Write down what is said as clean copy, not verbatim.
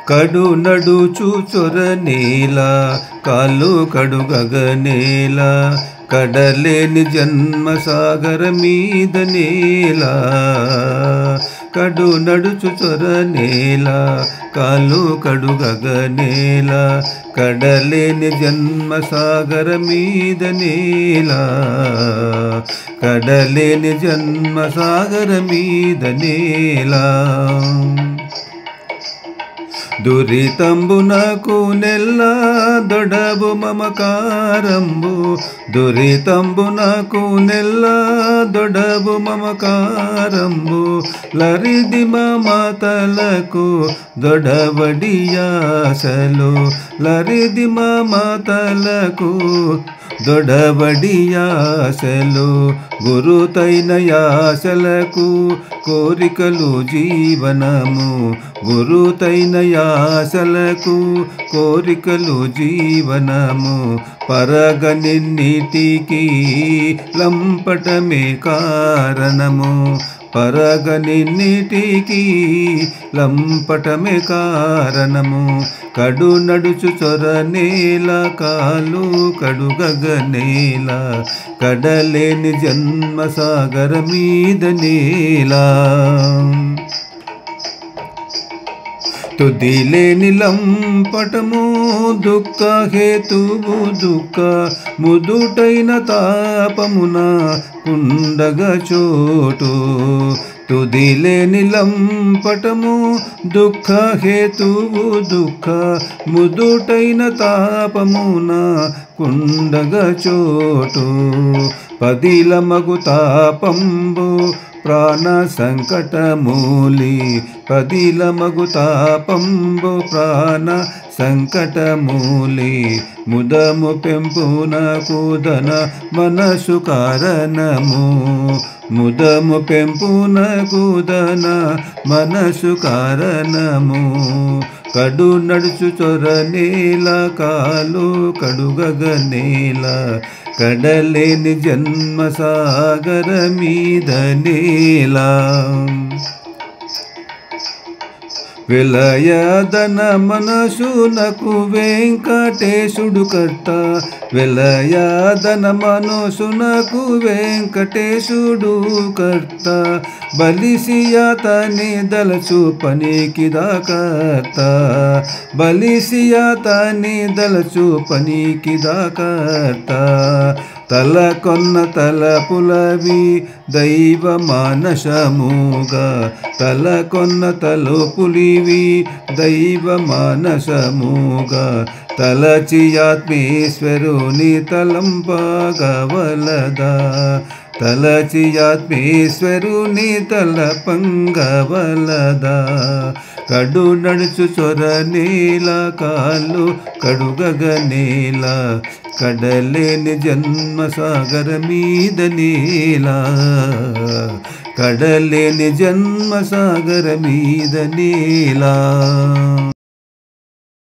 కడు నడుచు చొరనేల కాళ్ళు కడుగగనేల కడలేని జన్మ సాగర మీద నేల కడు నడుచు చొరనేల కాళ్ళు కడుగగనేల కడలేని జన్మ సాగర మీద నేల కడలేని జన్మ సాగర మీద నేల దురితంబునకు నెల్ల దొడబు మమకారంబు దురితంబునకు నెల్ల దొడబు మమకారంబు లరిది మమతలకు దొడబడియాసలు లరిది మమతలకు దొడబడియాసలు గురుతైన యాసలకు కోరికలు జీవనము గురుతైన యాసలకు కోరికలు జీవనము పరగనిన్నిటికి లంపటమే కారణము పరగనిన్నిటికి లంపటమే కారణము కడు నడుచు చొరనేల కాలు కడుగగనేల కడలేని జన్మ సాగర మీద నేల తుదిలేని లంపటము దుఃఖ హేతువు దుఃఖ ముదుటైన తాపమున కుండగ చోటు తుదిలేని లంపటము దుఃఖ హేతువు దుఃఖ ముదుటైన తాపమున కుండగ చోటు పదిల మగు తాపంబు ప్రాణ సంకటమూలి పదిల మగు తాపంబు ప్రాణ సంకటమూలి ముదము పెంపునకు ధన మనసు కారణము ముదము పెంపునకు ధన మనసు కారణము కడు నడుచు చొరనేల కాలు కడుగగనేల కడలేని జన్మ సాగర మీద నేల విలయదన మనసునకు వెంకటేశుడు కర్త విలయదన మనసునకు వెంకటేశుడు కర్త బలిసియాతని దలచు పనికిదా కర్త బలిసియాతని దలచు పనికిదా కర్త తల కొన్న తలపులవి దైవ మానసముగా తల కొన్న తలుపులివి దైవ మానసముగా తలచి ఆత్మేశ్వరుని తలంపగవలదా తలచి ఆత్మేశ్వరుని తలపంగవలదా కడు నడుచు చొరనేల కాళ్ళు కడుగగనేల కడలేని జన్మ సాగర మీద నేల కడలేని జన్మ సాగర మీద నేల